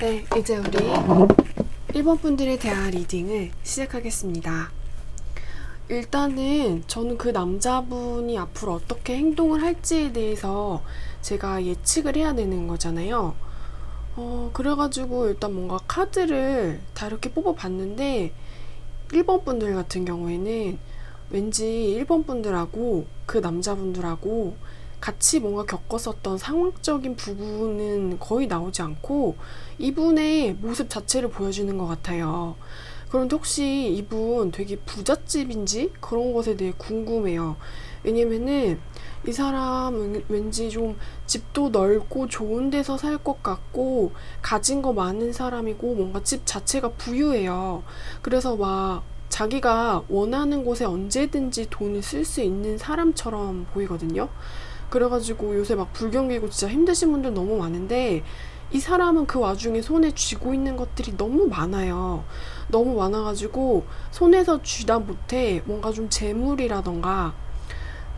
네, 이제 우리 1번 분들에 대한 리딩을 시작하겠습니다. 일단은 저는 그 남자분이 앞으로 어떻게 행동을 할지에 대해서 제가 예측을 해야 되는 거잖아요. 그래가지고 일단 뭔가 카드를 다 이렇게 뽑아봤는데 1번 분들 같은 경우에는 왠지 1번 분들하고 그 남자분들하고 같이 뭔가 겪었었던 상황적인 부분은 거의 나오지 않고 이분의 모습 자체를 보여주는 것 같아요. 그런데 혹시 이분 되게 부잣집인지 그런 것에 대해 궁금해요. 왜냐면은 이 사람 왠지 좀 집도 넓고 좋은 데서 살 것 같고 가진 거 많은 사람이고 뭔가 집 자체가 부유해요. 그래서 막 자기가 원하는 곳에 언제든지 돈을 쓸 수 있는 사람처럼 보이거든요. 그래가지고 요새 막 불경기고 진짜 힘드신 분들 너무 많은데 이 사람은 그 와중에 손에 쥐고 있는 것들이 너무 많아요. 너무 많아가지고 손에서 쥐다 못해 뭔가 좀 재물이라던가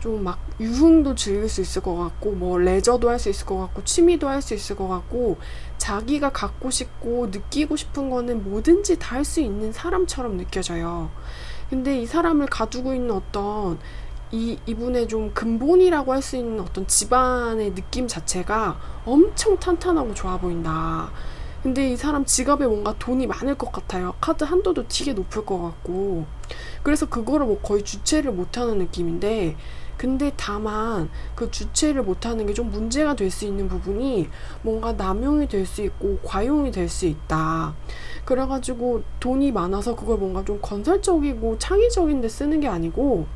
좀 막 유흥도 즐길 수 있을 것 같고 뭐 레저도 할 수 있을 것 같고 취미도 할 수 있을 것 같고 자기가 갖고 싶고 느끼고 싶은 거는 뭐든지 다 할 수 있는 사람처럼 느껴져요. 근데 이 사람을 가두고 있는 어떤 이분의 좀 근본이라고 할 수 있는 어떤 집안의 느낌 자체가 엄청 탄탄하고 좋아 보인다. 근데 이 사람 지갑에 뭔가 돈이 많을 것 같아요. 카드 한도도 되게 높을 것 같고. 그래서 그거를 뭐 거의 주체를 못하는 느낌인데, 근데 다만 그 주체를 못하는 게 좀 문제가 될 수 있는 부분이 뭔가 남용이 될 수 있고 과용이 될 수 있다. 그래가지고 돈이 많아서 그걸 뭔가 좀 건설적이고 창의적인 데 쓰는 게 아니고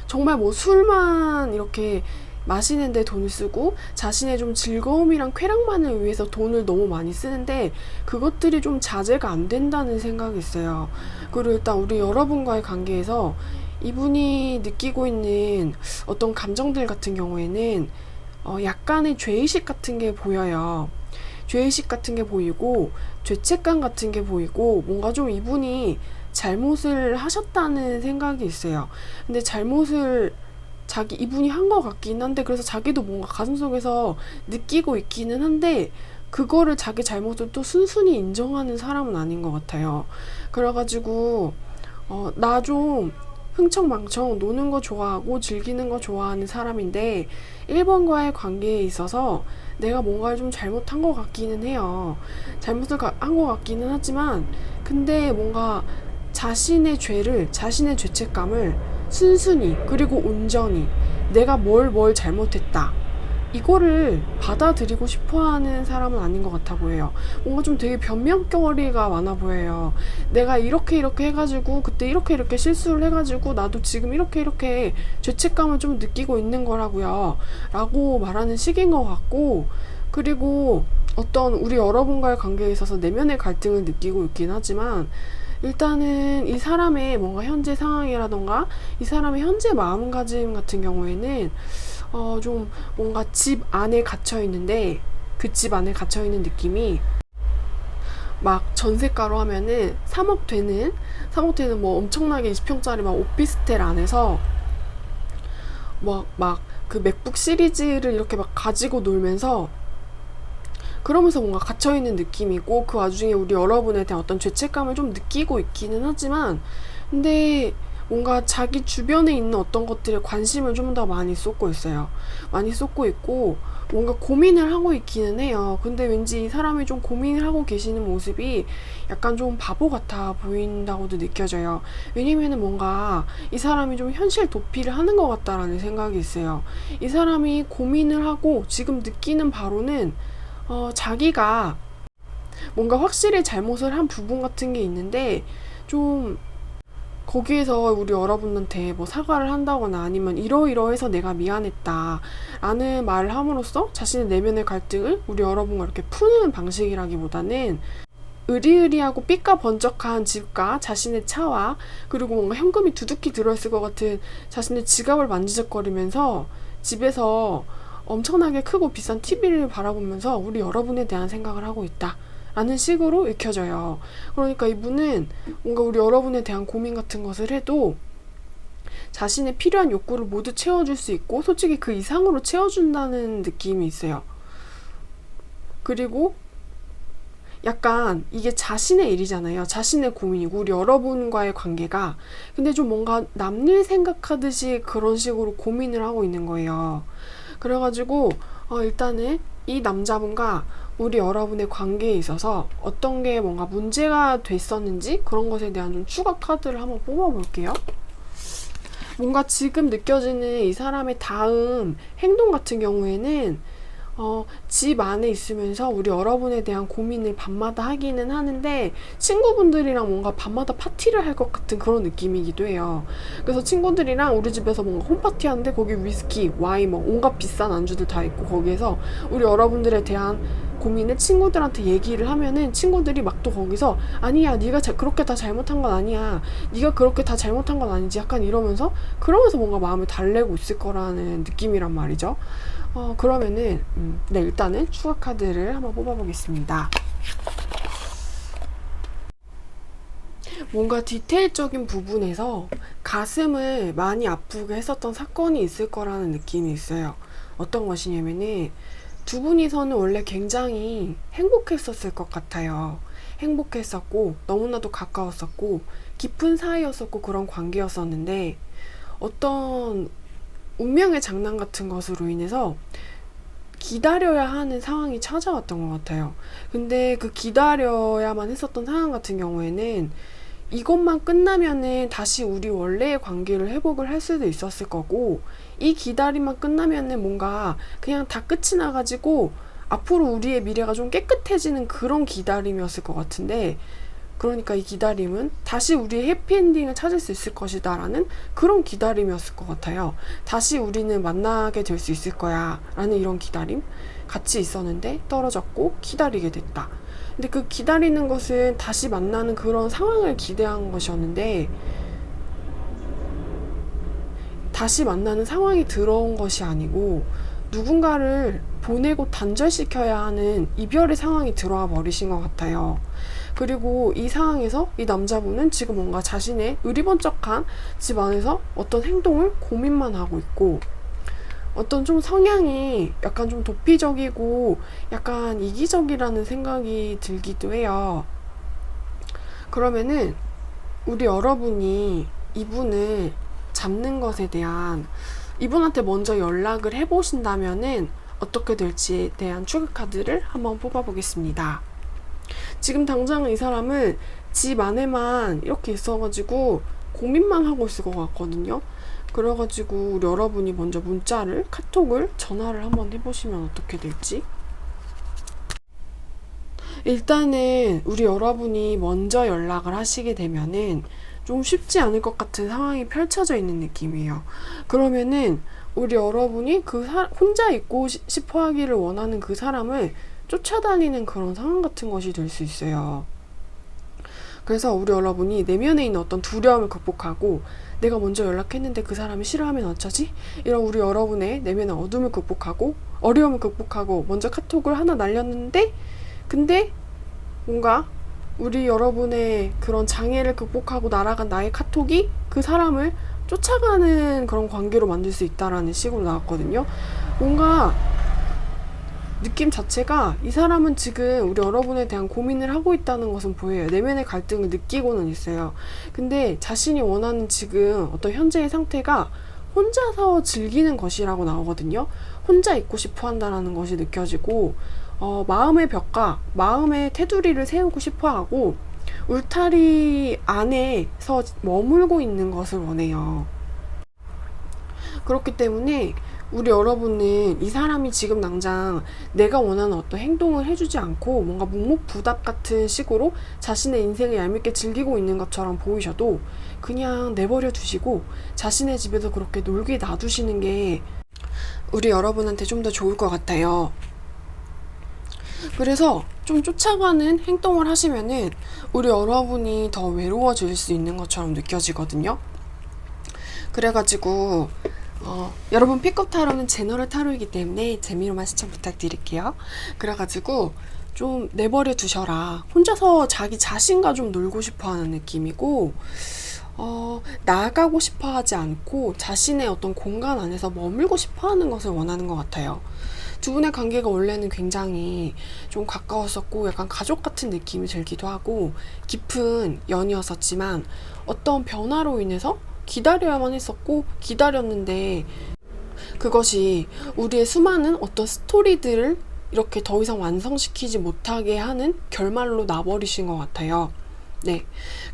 정말 뭐 술만 이렇게 마시는데 돈을 쓰고 자신의 좀 즐거움이랑 쾌락만을 위해서 돈을 너무 많이 쓰는데 그것들이 좀 자제가 안 된다는 생각이 있어요. 그리고 일단 우리 여러분과의 관계에서 이분이 느끼고 있는 어떤 감정들 같은 경우에는 약간의 죄의식 같은 게 보여요. 죄의식 같은 게 보이고 죄책감 같은 게 보이고 뭔가 좀 이분이 잘못을 하셨다는 생각이 있어요. 근데 잘못을 이분이 한 것 같긴 한데 그래서 자기도 뭔가 가슴속에서 느끼고 있기는 한데 그거를 자기 잘못을 또 순순히 인정하는 사람은 아닌 것 같아요. 그래가지고 나 좀 흥청망청 노는 거 좋아하고 즐기는 거 좋아하는 사람인데 1번과의 관계에 있어서 내가 뭔가를 좀 잘못한 것 같기는 해요. 잘못을 한 것 같기는 하지만 근데 뭔가 자신의 죄책감을 순순히 그리고 온전히 내가 뭘 잘못했다 이거를 받아들이고 싶어하는 사람은 아닌 것 같아 보여요. 뭔가 좀 되게 변명거리가 많아 보여요. 내가 이렇게 해가지고 그때 이렇게 실수를 해가지고 나도 지금 이렇게 죄책감을 좀 느끼고 있는 거라고요 라고 말하는 식인 것 같고, 그리고 어떤 우리 여러분과의 관계에 있어서 내면의 갈등을 느끼고 있긴 하지만 일단은 이 사람의 뭔가 현재 상황이라던가 이 사람의 현재 마음가짐 같은 경우에는 좀 뭔가 집 안에 갇혀 있는데 그 집 안에 갇혀 있는 느낌이 막 전세가로 하면은 3억 되는 뭐 엄청나게 20평짜리 막 오피스텔 안에서 막 그 맥북 시리즈를 이렇게 막 가지고 놀면서 그러면서 뭔가 갇혀있는 느낌이고 그 와중에 우리 여러분에 대한 어떤 죄책감을 좀 느끼고 있기는 하지만 근데 뭔가 자기 주변에 있는 어떤 것들에 관심을 좀 더 많이 쏟고 있어요. 많이 쏟고 있고 뭔가 고민을 하고 있기는 해요. 근데 왠지 이 사람이 좀 고민을 하고 계시는 모습이 약간 좀 바보 같아 보인다고도 느껴져요. 왜냐면은 뭔가 이 사람이 좀 현실 도피를 하는 것 같다라는 생각이 있어요. 이 사람이 고민을 하고 지금 느끼는 바로는 자기가 뭔가 확실히 잘못을 한 부분 같은 게 있는데 좀 거기에서 우리 여러분한테 뭐 사과를 한다거나 아니면 이러이러해서 내가 미안했다 라는 말을 함으로써 자신의 내면의 갈등을 우리 여러분과 이렇게 푸는 방식이라기보다는 으리으리하고 삐까번쩍한 집과 자신의 차와 그리고 뭔가 현금이 두둑히 들어있을 것 같은 자신의 지갑을 만지작거리면서 집에서 엄청나게 크고 비싼 TV를 바라보면서 우리 여러분에 대한 생각을 하고 있다 라는 식으로 읽혀져요. 그러니까 이분은 뭔가 우리 여러분에 대한 고민 같은 것을 해도 자신의 필요한 욕구를 모두 채워줄 수 있고 솔직히 그 이상으로 채워준다는 느낌이 있어요. 그리고 약간 이게 자신의 일이잖아요. 자신의 고민이고 우리 여러분과의 관계가 근데 좀 뭔가 남일 생각하듯이 그런 식으로 고민을 하고 있는 거예요. 그래가지고 일단은 이 남자분과 우리 여러분의 관계에 있어서 어떤 게 뭔가 문제가 됐었는지 그런 것에 대한 좀 추가 카드를 한번 뽑아볼게요. 뭔가 지금 느껴지는 이 사람의 다음 행동 같은 경우에는 집 안에 있으면서 우리 여러분에 대한 고민을 밤마다 하기는 하는데 친구분들이랑 뭔가 밤마다 파티를 할 것 같은 그런 느낌이기도 해요. 그래서 친구들이랑 우리 집에서 뭔가 홈파티 하는데 거기 위스키, 와인, 뭐 온갖 비싼 안주들 다 있고 거기에서 우리 여러분들에 대한 고민을 친구들한테 얘기를 하면은 친구들이 막 또 거기서 아니야 네가 그렇게 다 잘못한 건 아니야 네가 그렇게 다 잘못한 건 아니지 약간 이러면서 그러면서 뭔가 마음을 달래고 있을 거라는 느낌이란 말이죠. 그러면은 네, 일단은 추가 카드를 한번 뽑아보겠습니다. 뭔가 디테일적인 부분에서 가슴을 많이 아프게 했었던 사건이 있을 거라는 느낌이 있어요. 어떤 것이냐면은 두 분이서는 원래 굉장히 행복했었을 것 같아요. 행복했었고 너무나도 가까웠었고 깊은 사이였었고 그런 관계였었는데 어떤 운명의 장난 같은 것으로 인해서 기다려야 하는 상황이 찾아왔던 것 같아요. 근데 그 기다려야만 했었던 상황 같은 경우에는 이것만 끝나면은 다시 우리 원래의 관계를 회복을 할 수도 있었을 거고 이 기다림만 끝나면은 뭔가 그냥 다 끝이 나가지고 앞으로 우리의 미래가 좀 깨끗해지는 그런 기다림이었을 것 같은데 그러니까 이 기다림은 다시 우리의 해피엔딩을 찾을 수 있을 것이다 라는 그런 기다림이었을 것 같아요. 다시 우리는 만나게 될 수 있을 거야 라는 이런 기다림 같이 있었는데 떨어졌고 기다리게 됐다. 근데 그 기다리는 것은 다시 만나는 그런 상황을 기대한 것이었는데 다시 만나는 상황이 들어온 것이 아니고 누군가를 보내고 단절시켜야 하는 이별의 상황이 들어와 버리신 것 같아요. 그리고 이 상황에서 이 남자분은 지금 뭔가 자신의 의리번쩍한 집 안에서 어떤 행동을 고민만 하고 있고 어떤 좀 성향이 약간 좀 도피적이고 약간 이기적이라는 생각이 들기도 해요. 그러면은 우리 여러분이 이분을 잡는 것에 대한 이분한테 먼저 연락을 해보신다면은 어떻게 될지에 대한 추가 카드를 한번 뽑아보겠습니다. 지금 당장 이 사람은 집 안에만 이렇게 있어가지고 고민만 하고 있을 것 같거든요. 그래가지고 우리 여러분이 먼저 문자를, 카톡을, 전화를 한번 해보시면 어떻게 될지. 일단은 우리 여러분이 먼저 연락을 하시게 되면은 좀 쉽지 않을 것 같은 상황이 펼쳐져 있는 느낌이에요. 그러면은 우리 여러분이 혼자 있고 싶어 하기를 원하는 그 사람을 쫓아다니는 그런 상황 같은 것이 될 수 있어요. 그래서 우리 여러분이 내면에 있는 어떤 두려움을 극복하고 내가 먼저 연락했는데 그 사람이 싫어하면 어쩌지? 이런 우리 여러분의 내면의 어둠을 극복하고 어려움을 극복하고 먼저 카톡을 하나 날렸는데 근데 뭔가 우리 여러분의 그런 장애를 극복하고 날아간 나의 카톡이 그 사람을 쫓아가는 그런 관계로 만들 수 있다라는 식으로 나왔거든요. 뭔가 느낌 자체가 이 사람은 지금 우리 여러분에 대한 고민을 하고 있다는 것은 보여요. 내면의 갈등을 느끼고는 있어요. 근데 자신이 원하는 지금 어떤 현재의 상태가 혼자서 즐기는 것이라고 나오거든요. 혼자 있고 싶어 한다는 것이 느껴지고 마음의 벽과 마음의 테두리를 세우고 싶어 하고 울타리 안에서 머물고 있는 것을 원해요. 그렇기 때문에 우리 여러분은 이 사람이 지금 당장 내가 원하는 어떤 행동을 해주지 않고 뭔가 묵묵부답 같은 식으로 자신의 인생을 얄밉게 즐기고 있는 것처럼 보이셔도 그냥 내버려 두시고 자신의 집에서 그렇게 놀게 놔두시는 게 우리 여러분한테 좀 더 좋을 것 같아요. 그래서 좀 쫓아가는 행동을 하시면은 우리 여러분이 더 외로워질 수 있는 것처럼 느껴지거든요. 그래가지고 여러분 픽업 타로는 제너럴 타로이기 때문에 재미로만 시청 부탁드릴게요. 그래가지고 좀 내버려 두셔라. 혼자서 자기 자신과 좀 놀고 싶어하는 느낌이고 나아가고 싶어하지 않고 자신의 어떤 공간 안에서 머물고 싶어하는 것을 원하는 것 같아요. 두 분의 관계가 원래는 굉장히 좀 가까웠었고 약간 가족 같은 느낌이 들기도 하고 깊은 연이었었지만 어떤 변화로 인해서 기다려야만 했었고 기다렸는데 그것이 우리의 수많은 어떤 스토리들을 이렇게 더 이상 완성시키지 못하게 하는 결말로 나버리신 것 같아요. 네.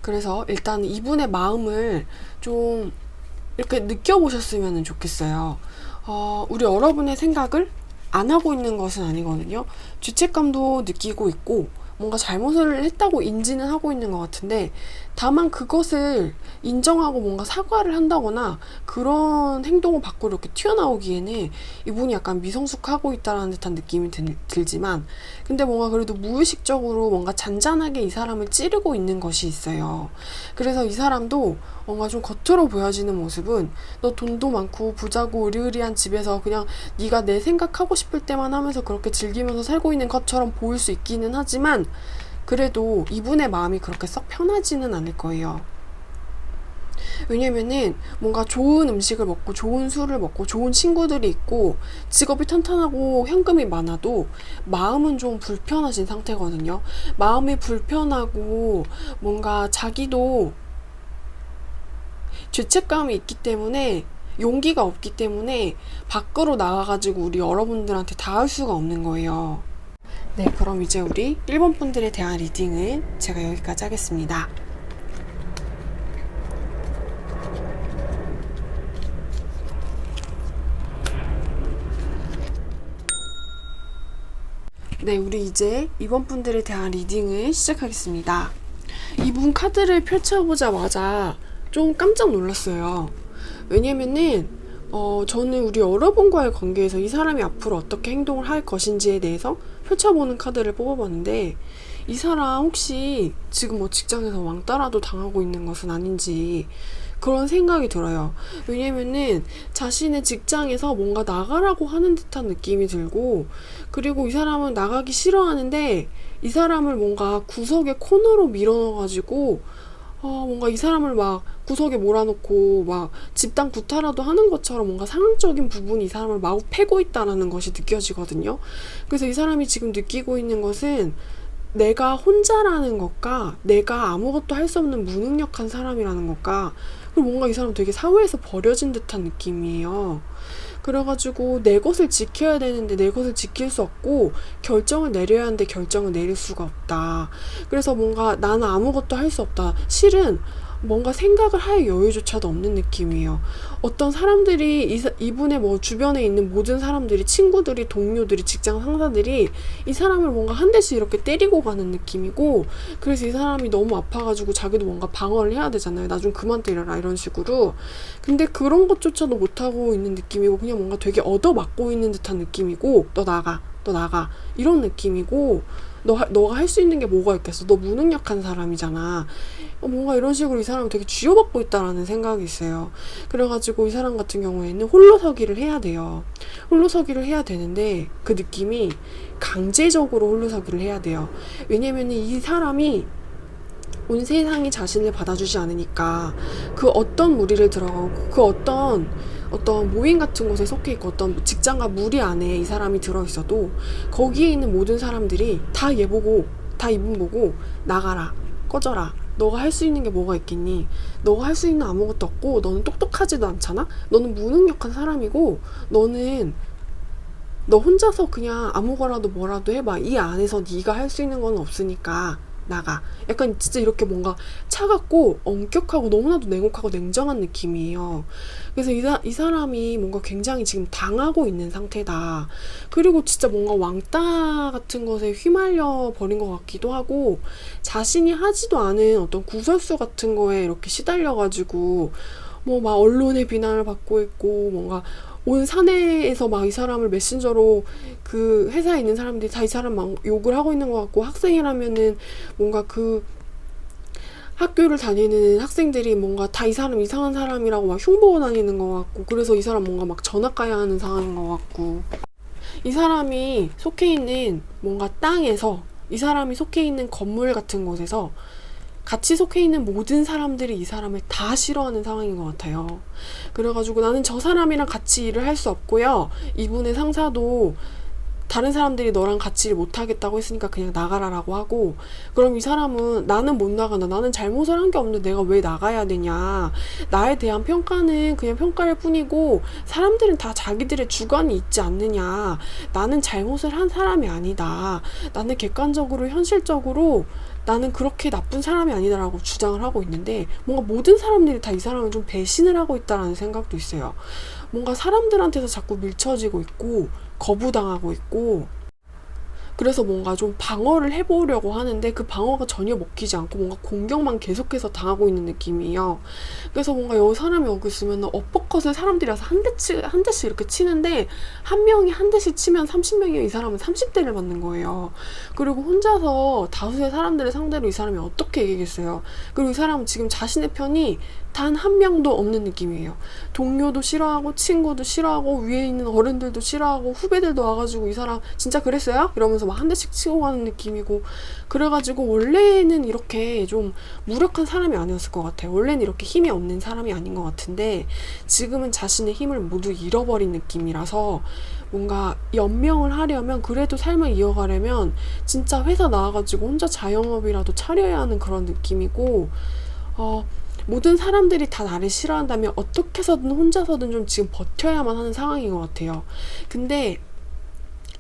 그래서 일단 이분의 마음을 좀 이렇게 느껴보셨으면 좋겠어요. 우리 여러분의 생각을 안 하고 있는 것은 아니거든요. 죄책감도 느끼고 있고 뭔가 잘못을 했다고 인지는 하고 있는 것 같은데 다만 그것을 인정하고 뭔가 사과를 한다거나 그런 행동을 밖으로 이렇게 튀어나오기에는 이분이 약간 미성숙하고 있다라는 듯한 느낌이 들지만 근데 뭔가 그래도 무의식적으로 뭔가 잔잔하게 이 사람을 찌르고 있는 것이 있어요. 그래서 이 사람도 뭔가 좀 겉으로 보여지는 모습은 너 돈도 많고 부자고 으리으리한 집에서 그냥 네가 내 생각하고 싶을 때만 하면서 그렇게 즐기면서 살고 있는 것처럼 보일 수 있기는 하지만 그래도 이분의 마음이 그렇게 썩 편하지는 않을 거예요. 왜냐면은 뭔가 좋은 음식을 먹고 좋은 술을 먹고 좋은 친구들이 있고 직업이 탄탄하고 현금이 많아도 마음은 좀 불편하신 상태거든요. 마음이 불편하고 뭔가 자기도 죄책감이 있기 때문에 용기가 없기 때문에 밖으로 나가가지고 우리 여러분들한테 닿을 수가 없는 거예요. 네, 그럼 이제 우리 1번 분들에 대한 리딩은 제가 여기까지 하겠습니다. 네, 우리 이제 2번 분들에 대한 리딩을 시작하겠습니다. 이분 카드를 펼쳐보자마자 좀 깜짝 놀랐어요. 왜냐면은 저는 우리 여러분과의 관계에서 이 사람이 앞으로 어떻게 행동을 할 것인지에 대해서 펼쳐보는 카드를 뽑아봤는데 이 사람 혹시 지금 뭐 직장에서 왕따라도 당하고 있는 것은 아닌지 그런 생각이 들어요. 왜냐면은 자신의 직장에서 뭔가 나가라고 하는 듯한 느낌이 들고 그리고 이 사람은 나가기 싫어하는데 이 사람을 뭔가 구석에 코너로 밀어넣어가지고 뭔가 이 사람을 막 구석에 몰아놓고 막 집단 구타라도 하는 것처럼 뭔가 상황적인 부분이 이 사람을 마구 패고 있다는 것이 느껴지거든요. 그래서 이 사람이 지금 느끼고 있는 것은 내가 혼자라는 것과 내가 아무것도 할 수 없는 무능력한 사람이라는 것과 그리고 뭔가 이 사람 되게 사회에서 버려진 듯한 느낌이에요. 그래가지고 내 것을 지켜야 되는데 내 것을 지킬 수 없고 결정을 내려야 하는데 결정을 내릴 수가 없다. 그래서 뭔가 나는 아무것도 할 수 없다. 실은 뭔가 생각을 할 여유조차도 없는 느낌이에요. 어떤 사람들이 이분의 뭐 주변에 있는 모든 사람들이 친구들이 동료들이 직장 상사들이 이 사람을 뭔가 한 대씩 이렇게 때리고 가는 느낌이고 그래서 이 사람이 너무 아파가지고 자기도 뭔가 방어를 해야 되잖아요. 나 좀 그만 때려라 이런 식으로. 근데 그런 것조차도 못하고 있는 느낌이고 그냥 뭔가 되게 얻어맞고 있는 듯한 느낌이고 너 나가 이런 느낌이고 너가 할 수 있는 게 뭐가 있겠어. 너 무능력한 사람이잖아. 뭔가 이런 식으로 이 사람은 되게 쥐어받고 있다라는 생각이 있어요. 그래가지고 이 사람 같은 경우에는 홀로서기를 해야 돼요. 홀로서기를 해야 되는데 그 느낌이 강제적으로 홀로서기를 해야 돼요. 왜냐면 이 사람이 온 세상이 자신을 받아주지 않으니까 그 어떤 무리를 들어가고 그 어떤 모임 같은 곳에 속해 있고 어떤 직장과 무리 안에 이 사람이 들어있어도 거기에 있는 모든 사람들이 다 얘 보고 다 이분 보고 나가라 꺼져라 너가 할 수 있는 게 뭐가 있겠니? 너가 할 수 있는 아무것도 없고 너는 똑똑하지도 않잖아? 너는 무능력한 사람이고 너 혼자서 그냥 아무거라도 뭐라도 해봐. 이 안에서 네가 할 수 있는 건 없으니까 나가. 약간 진짜 이렇게 뭔가 차갑고 엄격하고 너무나도 냉혹하고 냉정한 느낌이에요. 그래서 이 사람이 뭔가 굉장히 지금 당하고 있는 상태다. 그리고 진짜 뭔가 왕따 같은 것에 휘말려 버린 것 같기도 하고 자신이 하지도 않은 어떤 구설수 같은 거에 이렇게 시달려가지고 뭐 막 언론의 비난을 받고 있고 뭔가 온 사내에서 막 이 사람을 메신저로 그 회사에 있는 사람들이 다 이 사람 막 욕을 하고 있는 것 같고 학생이라면은 뭔가 그 학교를 다니는 학생들이 뭔가 다 이 사람 이상한 사람이라고 막 흉보고 다니는 것 같고 그래서 이 사람 뭔가 막 전학 가야 하는 상황인 것 같고 이 사람이 속해 있는 뭔가 땅에서 이 사람이 속해 있는 건물 같은 곳에서 같이 속해 있는 모든 사람들이 이 사람을 다 싫어하는 상황인 것 같아요. 그래가지고 나는 저 사람이랑 같이 일을 할 수 없고요. 이분의 상사도 다른 사람들이 너랑 같이 일 못하겠다고 했으니까 그냥 나가라라고 하고, 그럼 이 사람은 나는 못 나간다, 나는 잘못을 한 게 없는데 내가 왜 나가야 되냐, 나에 대한 평가는 그냥 평가일 뿐이고 사람들은 다 자기들의 주관이 있지 않느냐, 나는 잘못을 한 사람이 아니다, 나는 객관적으로 현실적으로 나는 그렇게 나쁜 사람이 아니다라고 주장을 하고 있는데, 뭔가 모든 사람들이 다 이 사람을 좀 배신을 하고 있다라는 생각도 있어요. 뭔가 사람들한테서 자꾸 밀쳐지고 있고 거부당하고 있고, 그래서 뭔가 좀 방어를 해보려고 하는데 그 방어가 전혀 먹히지 않고 뭔가 공격만 계속해서 당하고 있는 느낌이에요. 그래서 뭔가 여 사람이 여기 있으면 어퍼컷을 사람들이 와서 한 대씩 이렇게 치는데, 한 명이 한 대씩 치면 30명이 이 사람은 30대를 맞는 거예요. 그리고 혼자서 다수의 사람들을 상대로 이 사람이 어떻게 이기겠어요. 그리고 이 사람은 지금 자신의 편이 단 한 명도 없는 느낌이에요. 동료도 싫어하고 친구도 싫어하고 위에 있는 어른들도 싫어하고 후배들도 와가지고 이 사람 진짜 그랬어요? 이러면서 막 한 대씩 치고 가는 느낌이고, 그래가지고 원래는 이렇게 좀 무력한 사람이 아니었을 것 같아요. 원래는 이렇게 힘이 없는 사람이 아닌 것 같은데 지금은 자신의 힘을 모두 잃어버린 느낌이라서, 뭔가 연명을 하려면, 그래도 삶을 이어가려면 진짜 회사 나와가지고 혼자 자영업이라도 차려야 하는 그런 느낌이고, 모든 사람들이 다 나를 싫어한다면 어떻게 해서든 혼자서든 좀 지금 버텨야만 하는 상황인 것 같아요. 근데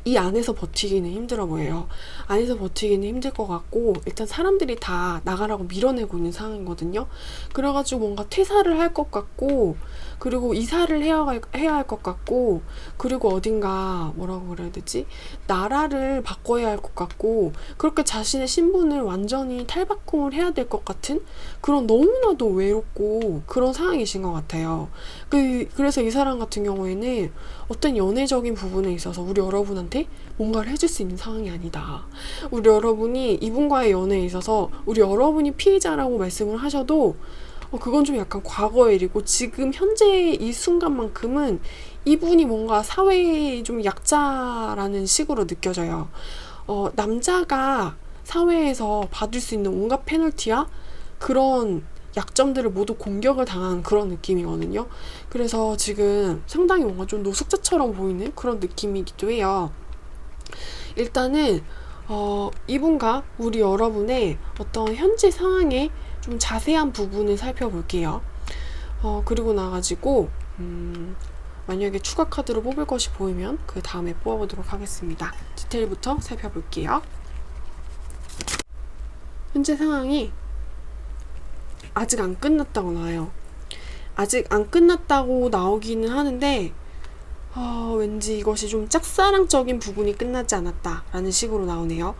이 안에서 버티기는 힘들어 보여요. 안에서 버티기는 힘들 것 같고, 일단 사람들이 다 나가라고 밀어내고 있는 상황이거든요. 그래가지고 뭔가 퇴사를 할 것 같고, 그리고 이사를 해야 할 것 같고, 그리고 어딘가 뭐라고 그래야 되지? 나라를 바꿔야 할 것 같고, 그렇게 자신의 신분을 완전히 탈바꿈을 해야 될 것 같은 그런, 너무나도 외롭고 그런 상황이신 것 같아요. 그래서 이 사람 같은 경우에는 어떤 연애적인 부분에 있어서 우리 여러분한테 뭔가를 해줄 수 있는 상황이 아니다. 우리 여러분이 이분과의 연애에 있어서 우리 여러분이 피해자라고 말씀을 하셔도 그건 좀 약간 과거의 일이고, 지금 현재 이 순간만큼은 이분이 뭔가 사회의 좀 약자라는 식으로 느껴져요. 남자가 사회에서 받을 수 있는 온갖 페널티와 그런 약점들을 모두 공격을 당한 그런 느낌이거든요. 그래서 지금 상당히 뭔가 좀 노숙자처럼 보이는 그런 느낌이기도 해요. 일단은 이분과 우리 여러분의 어떤 현재 상황의 좀 자세한 부분을 살펴볼게요. 그리고 나가지고 만약에 추가 카드로 뽑을 것이 보이면 그 다음에 뽑아보도록 하겠습니다. 디테일부터 살펴볼게요. 현재 상황이 아직 안 끝났다고 나와요. 아직 안 끝났다고 나오기는 하는데 왠지 이것이 좀 짝사랑적인 부분이 끝나지 않았다라는 식으로 나오네요.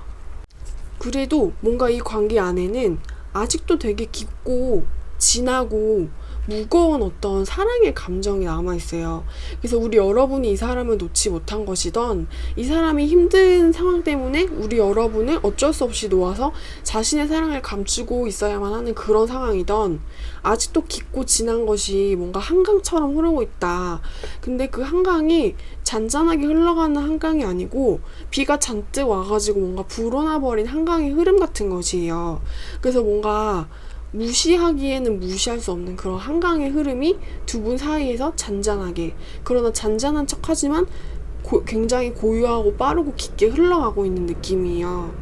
그래도 뭔가 이 관계 안에는 아직도 되게 깊고 진하고 무거운 어떤 사랑의 감정이 남아있어요. 그래서 우리 여러분이 이 사람을 놓지 못한 것이던, 이 사람이 힘든 상황 때문에 우리 여러분을 어쩔 수 없이 놓아서 자신의 사랑을 감추고 있어야만 하는 그런 상황이던, 아직도 깊고 진한 것이 뭔가 한강처럼 흐르고 있다. 근데 그 한강이 잔잔하게 흘러가는 한강이 아니고 비가 잔뜩 와가지고 뭔가 불어나버린 한강의 흐름 같은 것이에요. 그래서 뭔가 무시하기에는 무시할 수 없는 그런 한강의 흐름이 두 분 사이에서 잔잔하게, 그러나 잔잔한 척하지만 굉장히 고유하고 빠르고 깊게 흘러가고 있는 느낌이에요.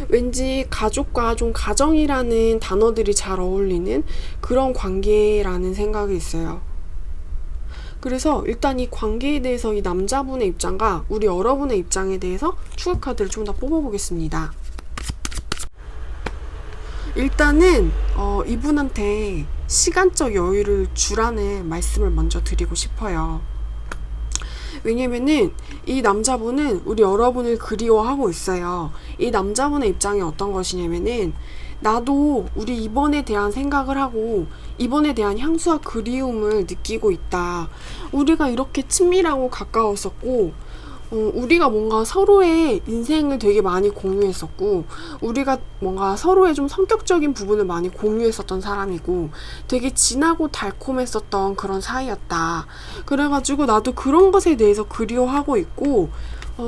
왠지 가족과 좀 가정이라는 단어들이 잘 어울리는 그런 관계라는 생각이 있어요. 그래서 일단 이 관계에 대해서 이 남자분의 입장과 우리 여러분의 입장에 대해서 추가 카드를 좀 더 뽑아보겠습니다. 일단은 이분한테 시간적 여유를 주라는 말씀을 먼저 드리고 싶어요. 왜냐면은 이 남자분은 우리 여러분을 그리워하고 있어요. 이 남자분의 입장이 어떤 것이냐면은, 나도 우리 이번에 대한 생각을 하고 이번에 대한 향수와 그리움을 느끼고 있다. 우리가 이렇게 친밀하고 가까웠었고, 우리가 뭔가 서로의 인생을 되게 많이 공유했었고, 우리가 뭔가 서로의 좀 성격적인 부분을 많이 공유했었던 사람이고, 되게 진하고 달콤했었던 그런 사이였다. 그래가지고 나도 그런 것에 대해서 그리워하고 있고,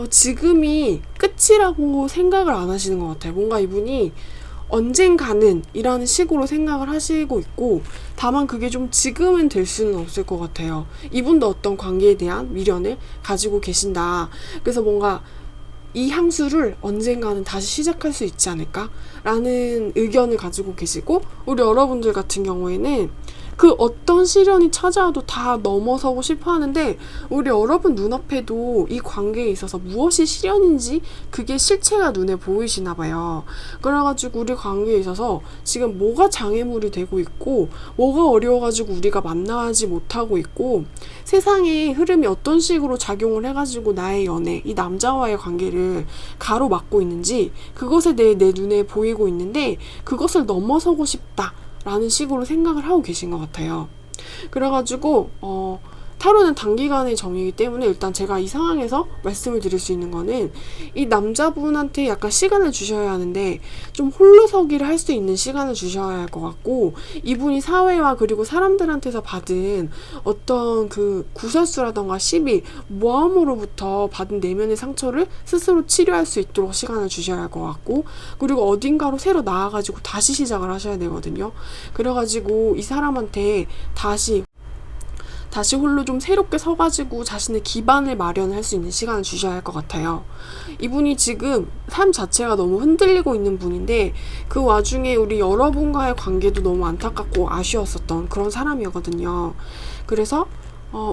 지금이 끝이라고 생각을 안 하시는 것 같아요. 뭔가 이분이 언젠가는 이라는 식으로 생각을 하시고 있고, 다만 그게 좀 지금은 될 수는 없을 것 같아요. 이분도 어떤 관계에 대한 미련을 가지고 계신다. 그래서 뭔가 이 향수를 언젠가는 다시 시작할 수 있지 않을까? 라는 의견을 가지고 계시고, 우리 여러분들 같은 경우에는 그 어떤 시련이 찾아와도 다 넘어서고 싶어 하는데, 우리 여러분 눈앞에도 이 관계에 있어서 무엇이 시련인지 그게 실체가 눈에 보이시나 봐요. 그래가지고 우리 관계에 있어서 지금 뭐가 장애물이 되고 있고, 뭐가 어려워가지고 우리가 만나지 못하고 있고, 세상의 흐름이 어떤 식으로 작용을 해가지고 나의 연애, 이 남자와의 관계를 가로막고 있는지 그것에 대해 내 눈에 보이고 있는데, 그것을 넘어서고 싶다 라는 식으로 생각을 하고 계신 것 같아요. 그래가지고 타로는 단기간의 정이기 때문에 일단 제가 이 상황에서 말씀을 드릴 수 있는 거는, 이 남자분한테 약간 시간을 주셔야 하는데 좀 홀로서기를 할 수 있는 시간을 주셔야 할 것 같고, 이분이 사회와 그리고 사람들한테서 받은 어떤 그 구설수라던가 시비, 모함으로부터 받은 내면의 상처를 스스로 치료할 수 있도록 시간을 주셔야 할 것 같고, 그리고 어딘가로 새로 나아가지고 다시 시작을 하셔야 되거든요. 그래가지고 이 사람한테 다시 홀로 좀 새롭게 서가지고 자신의 기반을 마련할 수 있는 시간을 주셔야 할 것 같아요. 이분이 지금 삶 자체가 너무 흔들리고 있는 분인데, 그 와중에 우리 여러분과의 관계도 너무 안타깝고 아쉬웠었던 그런 사람이거든요. 그래서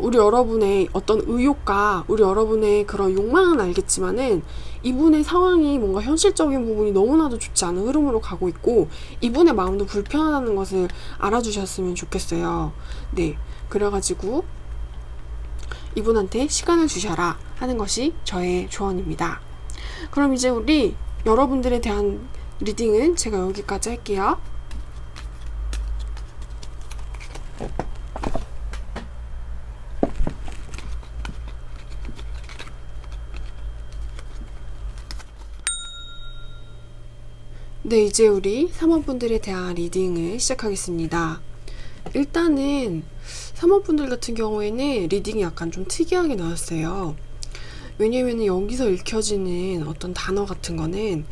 우리 여러분의 어떤 의욕과 우리 여러분의 그런 욕망은 알겠지만은, 이분의 상황이 뭔가 현실적인 부분이 너무나도 좋지 않은 흐름으로 가고 있고, 이분의 마음도 불편하다는 것을 알아주셨으면 좋겠어요. 네. 그래가지고 이분한테 시간을 주셔라 하는 것이 저의 조언입니다. 그럼 이제 우리 여러분들에 대한 리딩은 제가 여기까지 할게요. 네, 이제 우리 사모분들에 대한 리딩을 시작하겠습니다. 일단은 사모분들 같은 경우에는 리딩이 약간 좀 특이하게 나왔어요. 왜냐면 여기서 읽혀지는 어떤 단어 같은 거는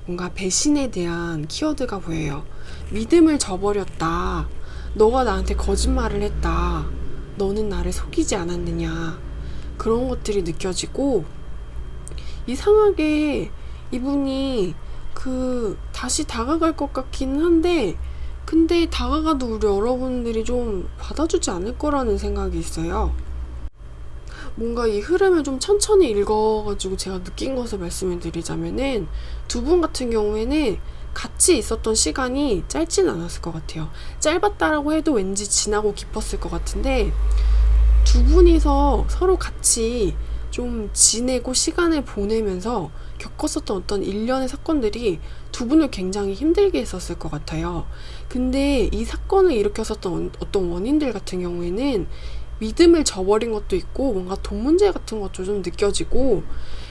뭔가 배신에 대한 키워드가 보여요. 믿음을 저버렸다. 너가 나한테 거짓말을 했다. 너는 나를 속이지 않았느냐. 그런 것들이 느껴지고, 이상하게 이분이 다시 다가갈 것 같기는 한데, 근데 다가가도 우리 여러분들이 좀 받아주지 않을 거라는 생각이 있어요. 뭔가 이 흐름을 좀 천천히 읽어가지고 제가 느낀 것을 말씀을 드리자면은, 두 분 같은 경우에는 같이 있었던 시간이 짧진 않았을 것 같아요. 짧았다라고 해도 왠지 지나고 깊었을 것 같은데, 두 분이서 서로 같이 좀 지내고 시간을 보내면서 겪었었던 어떤 일련의 사건들이 두 분을 굉장히 힘들게 했었을 것 같아요. 근데 이 사건을 일으켰었던 어떤 원인들 같은 경우에는 믿음을 저버린 것도 있고, 뭔가 돈 문제 같은 것도 좀 느껴지고,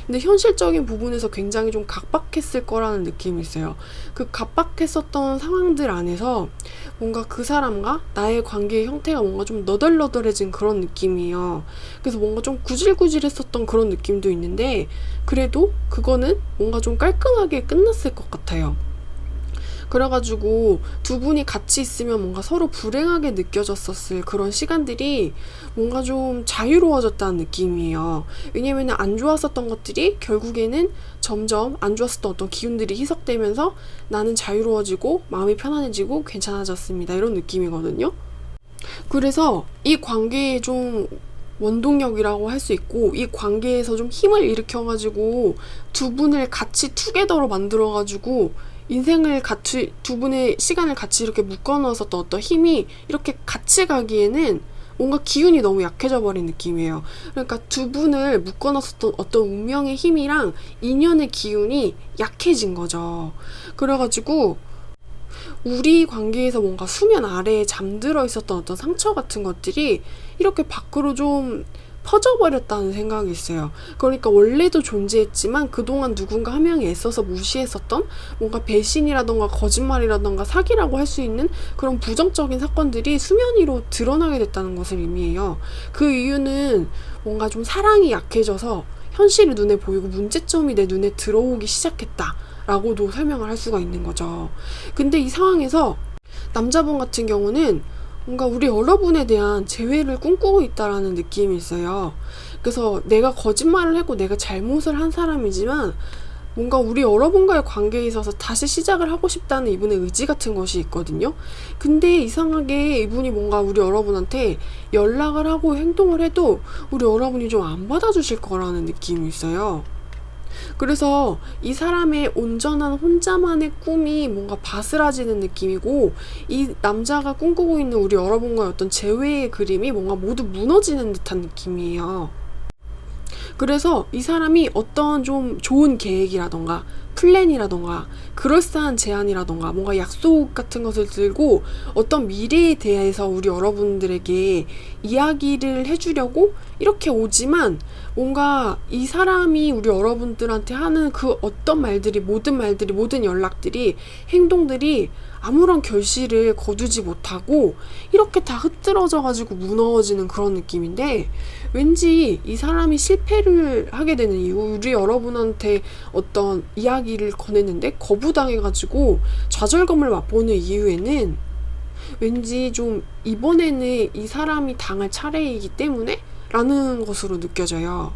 근데 현실적인 부분에서 굉장히 좀 각박했을 거라는 느낌이 있어요. 그 각박했었던 상황들 안에서 뭔가 그 사람과 나의 관계의 형태가 뭔가 좀 너덜너덜해진 그런 느낌이에요. 그래서 뭔가 좀 구질구질했었던 그런 느낌도 있는데, 그래도 그거는 뭔가 좀 깔끔하게 끝났을 것 같아요. 그래가지고 두 분이 같이 있으면 뭔가 서로 불행하게 느껴졌었을 그런 시간들이 뭔가 좀 자유로워졌다는 느낌이에요. 왜냐면 안 좋았었던 것들이 결국에는 점점 안 좋았었던 어떤 기운들이 희석되면서 나는 자유로워지고 마음이 편안해지고 괜찮아졌습니다. 이런 느낌이거든요. 그래서 이 관계에 좀 원동력이라고 할 수 있고, 이 관계에서 좀 힘을 일으켜가지고 두 분을 같이 투게더로 만들어가지고 인생을 같이, 두 분의 시간을 같이 이렇게 묶어 넣었었던 어떤 힘이 이렇게 같이 가기에는 뭔가 기운이 너무 약해져 버린 느낌이에요. 그러니까 두 분을 묶어 넣었었던 어떤 운명의 힘이랑 인연의 기운이 약해진 거죠. 그래가지고 우리 관계에서 뭔가 수면 아래에 잠들어 있었던 어떤 상처 같은 것들이 이렇게 밖으로 좀 퍼져버렸다는 생각이 있어요. 그러니까 원래도 존재했지만 그동안 누군가 한 명이 애써서 무시했었던 뭔가 배신이라던가 거짓말이라던가 사기라고 할 수 있는 그런 부정적인 사건들이 수면 위로 드러나게 됐다는 것을 의미해요. 그 이유는 뭔가 좀 사랑이 약해져서 현실이 눈에 보이고 문제점이 내 눈에 들어오기 시작했다 라고도 설명을 할 수가 있는 거죠. 근데 이 상황에서 남자분 같은 경우는 뭔가 우리 여러분에 대한 재회를 꿈꾸고 있다라는 느낌이 있어요. 그래서 내가 거짓말을 했고 내가 잘못을 한 사람이지만 뭔가 우리 여러분과의 관계에 있어서 다시 시작을 하고 싶다는 이분의 의지 같은 것이 있거든요. 근데 이상하게 이분이 뭔가 우리 여러분한테 연락을 하고 행동을 해도 우리 여러분이 좀 안 받아주실 거라는 느낌이 있어요. 그래서 이 사람의 온전한 혼자만의 꿈이 뭔가 바스라지는 느낌이고, 이 남자가 꿈꾸고 있는 우리 여러분과의 어떤 재회의 그림이 뭔가 모두 무너지는 듯한 느낌이에요. 그래서 이 사람이 어떤 좀 좋은 계획이라던가 플랜이라던가 그럴싸한 제안이라던가 뭔가 약속 같은 것을 들고 어떤 미래에 대해서 우리 여러분들에게 이야기를 해주려고 이렇게 오지만, 뭔가 이 사람이 우리 여러분들한테 하는 그 어떤 말들이, 모든 연락들이, 행동들이 아무런 결실을 거두지 못하고 이렇게 다 흐트러져 가지고 무너지는 그런 느낌인데, 왠지 이 사람이 실패를 하게 되는 이유, 우리 여러분한테 어떤 이야기를 권했는데 거부당해가지고 좌절감을 맛보는 이유에는 왠지 좀 이번에는 이 사람이 당할 차례이기 때문에 라는 것으로 느껴져요.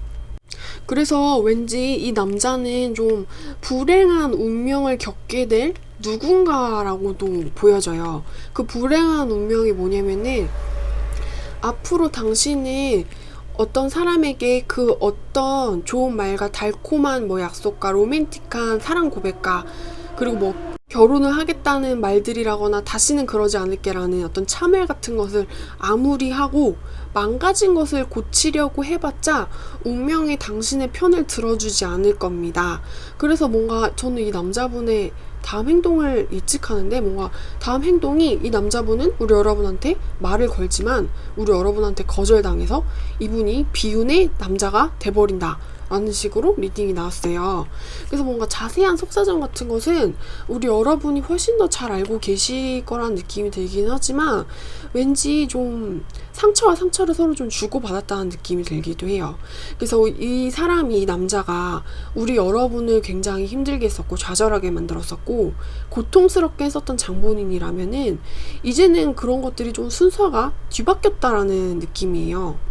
그래서 왠지 이 남자는 좀 불행한 운명을 겪게 될 누군가라고도 보여져요. 그 불행한 운명이 뭐냐면은, 앞으로 당신은 어떤 사람에게 그 어떤 좋은 말과 달콤한 뭐 약속과 로맨틱한 사랑 고백과 그리고 뭐 결혼을 하겠다는 말들이라거나 다시는 그러지 않을게라는 어떤 참회 같은 것을 아무리 하고 망가진 것을 고치려고 해봤자 운명이 당신의 편을 들어주지 않을 겁니다. 그래서 뭔가 저는 이 남자분의 다음 행동을 예측하는데, 뭔가 다음 행동이 이 남자분은 우리 여러분한테 말을 걸지만 우리 여러분한테 거절당해서 이분이 비운의 남자가 돼버린다 라는 식으로 리딩이 나왔어요. 그래서 뭔가 자세한 속사정 같은 것은 우리 여러분이 훨씬 더 잘 알고 계실 거란 느낌이 들긴 하지만, 왠지 좀 상처와 상처를 서로 좀 주고받았다는 느낌이 들기도 해요. 그래서 이 사람이, 이 남자가 우리 여러분을 굉장히 힘들게 했었고 좌절하게 만들었었고 고통스럽게 했었던 장본인이라면은, 이제는 그런 것들이 좀 순서가 뒤바뀌었다라는 느낌이에요.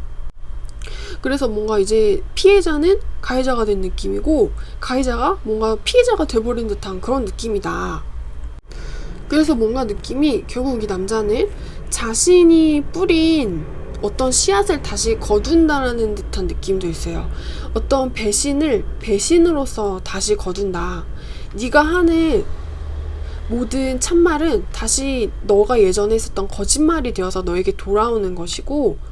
그래서 뭔가 이제 피해자는 가해자가 된 느낌이고 가해자가 뭔가 피해자가 돼버린 듯한 그런 느낌이다. 그래서 뭔가 느낌이, 결국 이 남자는 자신이 뿌린 어떤 씨앗을 다시 거둔다라는 듯한 느낌도 있어요. 어떤 배신을 배신으로서 다시 거둔다. 네가 하는 모든 참말은 다시 너가 예전에 했었던 거짓말이 되어서 너에게 돌아오는 것이고,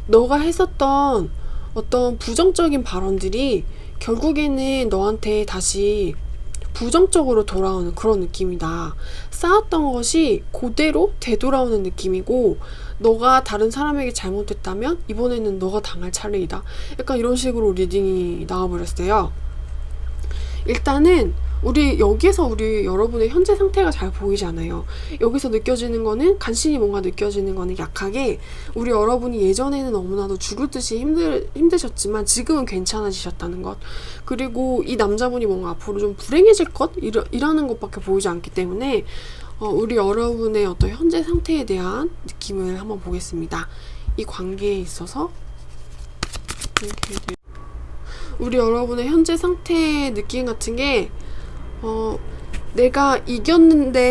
너가 했었던 어떤 부정적인 발언들이 결국에는 너한테 다시 부정적으로 돌아오는 그런 느낌이다. 쌓았던 것이 그대로 되돌아오는 느낌이고, 너가 다른 사람에게 잘못했다면 이번에는 너가 당할 차례이다. 약간 이런 식으로 리딩이 나와버렸어요. 일단은 여기에서 우리 여러분의 현재 상태가 잘 보이지 않아요. 여기서 느껴지는 거는, 간신히 뭔가 느껴지는 거는 약하게 우리 여러분이 예전에는 너무나도 죽을 듯이 힘드셨지만 지금은 괜찮아지셨다는 것, 그리고 이 남자분이 뭔가 앞으로 좀 불행해질 것 이라는 것밖에 보이지 않기 때문에 우리 여러분의 어떤 현재 상태에 대한 느낌을 한번 보겠습니다. 이 관계에 있어서 우리 여러분의 현재 상태의 느낌 같은 게, 내가 이기기는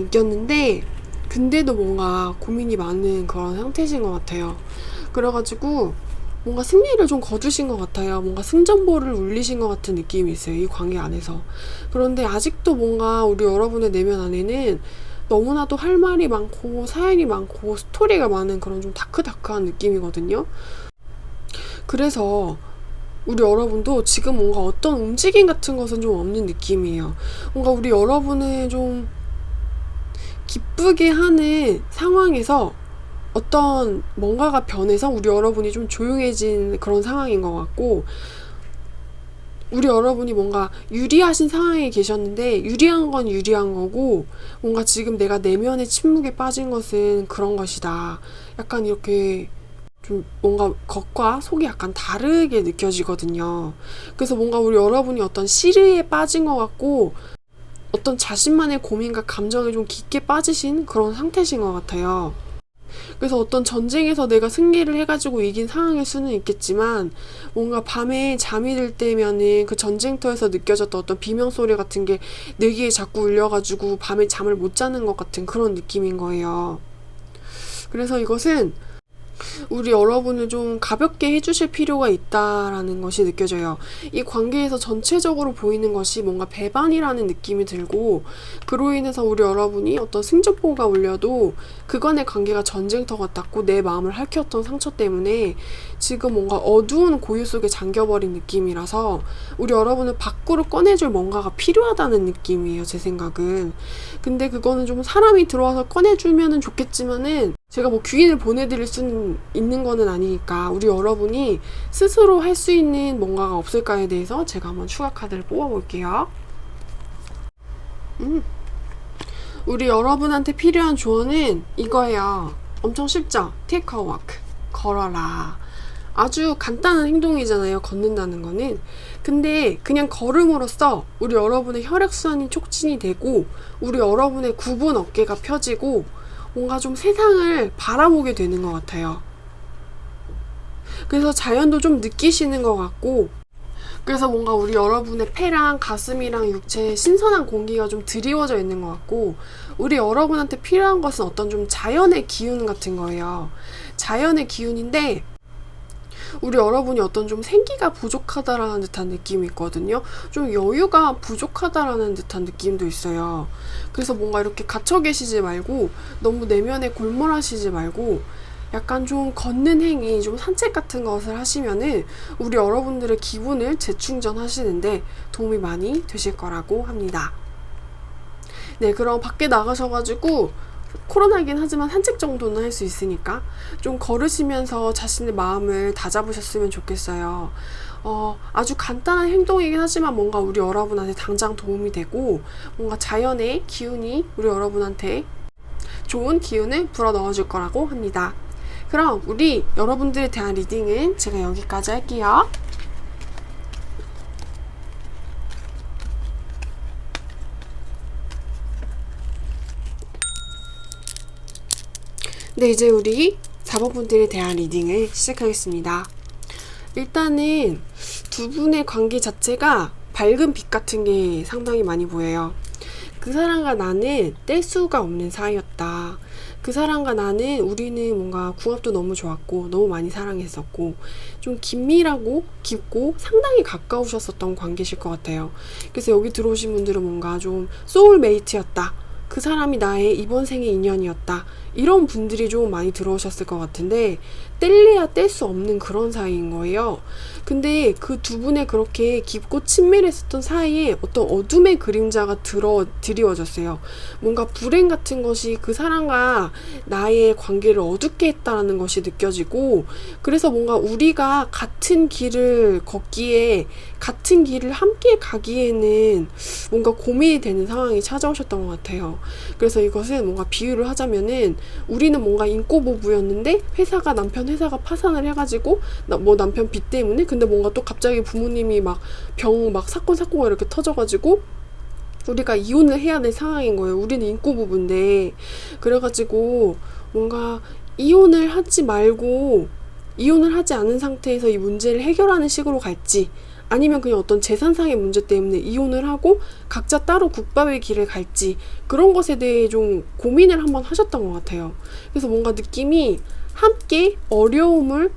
이겼는데 근데도 뭔가 고민이 많은 그런 상태신 것 같아요. 그래가지고 뭔가 승리를 좀 거두신 것 같아요. 뭔가 승전보를 울리신 것 같은 느낌이 있어요, 이 관계 안에서. 그런데 아직도 뭔가 우리 여러분의 내면 안에는 너무나도 할 말이 많고 사연이 많고 스토리가 많은 그런 좀 다크다크한 느낌이거든요. 그래서 우리 여러분도 지금 뭔가 어떤 움직임 같은 것은 좀 없는 느낌이에요. 뭔가 우리 여러분을 좀 기쁘게 하는 상황에서 어떤 뭔가가 변해서 우리 여러분이 좀 조용해진 그런 상황인 것 같고, 우리 여러분이 뭔가 유리하신 상황에 계셨는데 유리한 건 유리한 거고, 뭔가 지금 내가 내면의 침묵에 빠진 것은 그런 것이다. 약간 이렇게 좀 뭔가 겉과 속이 약간 다르게 느껴지거든요. 그래서 뭔가 우리 여러분이 어떤 시르에 빠진 것 같고 어떤 자신만의 고민과 감정에 좀 깊게 빠지신 그런 상태신 것 같아요. 그래서 어떤 전쟁에서 내가 승리를 해가지고 이긴 상황일 수는 있겠지만 뭔가 밤에 잠이 들 때면은 그 전쟁터에서 느껴졌던 어떤 비명소리 같은 게 내 귀에 자꾸 울려가지고 밤에 잠을 못 자는 것 같은 그런 느낌인 거예요. 그래서 이것은 우리 여러분을 좀 가볍게 해주실 필요가 있다라는 것이 느껴져요. 이 관계에서 전체적으로 보이는 것이 뭔가 배반이라는 느낌이 들고, 그로 인해서 우리 여러분이 어떤 승적보가 울려도 그간의 관계가 전쟁터 같았고 내 마음을 핥혔던 상처 때문에 지금 뭔가 어두운 고유 속에 잠겨버린 느낌이라서 우리 여러분은 밖으로 꺼내줄 뭔가가 필요하다는 느낌이에요, 제 생각은. 근데 그거는 좀 사람이 들어와서 꺼내주면 좋겠지만은 제가 뭐 귀인을 보내드릴 수는 있는 거는 아니니까 우리 여러분이 스스로 할 수 있는 뭔가가 없을까에 대해서 제가 한번 추가 카드를 뽑아볼게요. 우리 여러분한테 필요한 조언은 이거예요. 엄청 쉽죠? Take a walk. 걸어라. 아주 간단한 행동이잖아요, 걷는다는 거는. 근데 그냥 걸음으로써 우리 여러분의 혈액순환이 촉진이 되고 우리 여러분의 굽은 어깨가 펴지고 뭔가 좀 세상을 바라보게 되는 것 같아요. 그래서 자연도 좀 느끼시는 것 같고, 그래서 뭔가 우리 여러분의 폐랑 가슴이랑 육체에 신선한 공기가 좀 드리워져 있는 것 같고, 우리 여러분한테 필요한 것은 어떤 좀 자연의 기운 같은 거예요. 자연의 기운인데 우리 여러분이 어떤 좀 생기가 부족하다라는 듯한 느낌이 있거든요. 좀 여유가 부족하다라는 듯한 느낌도 있어요. 그래서 뭔가 이렇게 갇혀 계시지 말고 너무 내면에 골몰하시지 말고 약간 좀 걷는 행위, 좀 산책 같은 것을 하시면은 우리 여러분들의 기분을 재충전하시는데 도움이 많이 되실 거라고 합니다. 네, 그럼 밖에 나가셔가지고 코로나긴 하지만 산책 정도는 할 수 있으니까 좀 걸으시면서 자신의 마음을 다잡으셨으면 좋겠어요. 아주 간단한 행동이긴 하지만 뭔가 우리 여러분한테 당장 도움이 되고 뭔가 자연의 기운이 우리 여러분한테 좋은 기운을 불어 넣어줄 거라고 합니다. 그럼 우리 여러분들에 대한 리딩은 제가 여기까지 할게요. 네, 이제 우리 4번 분들에 대한 리딩을 시작하겠습니다. 일단은 두 분의 관계 자체가 밝은 빛 같은 게 상당히 많이 보여요. 그 사람과 나는 뗄 수가 없는 사이였다. 그 사람과 나는 우리는 뭔가 궁합도 너무 좋았고 너무 많이 사랑했었고 좀 긴밀하고 깊고 상당히 가까우셨었던 관계실 것 같아요. 그래서 여기 들어오신 분들은 뭔가 좀 소울메이트였다. 그 사람이 나의 이번 생의 인연이었다. 이런 분들이 좀 많이 들어오셨을 것 같은데 뗄래야 뗄 수 없는 그런 사이인 거예요. 근데 그 두 분의 그렇게 깊고 친밀했었던 사이에 어떤 어둠의 그림자가 드리워졌어요. 뭔가 불행 같은 것이 그 사람과 나의 관계를 어둡게 했다는 것이 느껴지고, 그래서 뭔가 우리가 같은 길을 걷기에, 같은 길을 함께 가기에는 뭔가 고민이 되는 상황이 찾아오셨던 것 같아요. 그래서 이것은 뭔가 비유를 하자면은 우리는 뭔가 인꼬부부였는데 남편 회사가 파산을 해가지고 뭐 남편 빚 때문에, 근데 뭔가 또 갑자기 부모님이 막 사건이 이렇게 터져가지고 우리가 이혼을 해야 될 상황인 거예요. 우리는 인꼬부부인데. 그래가지고 뭔가 이혼을 하지 않은 상태에서 이 문제를 해결하는 식으로 갈지, 아니면 그냥 어떤 재산상의 문제 때문에 이혼을 하고 각자 따로 국밥의 길을 갈지, 그런 것에 대해 좀 고민을 한번 하셨던 것 같아요. 그래서 뭔가 느낌이 함께 어려움을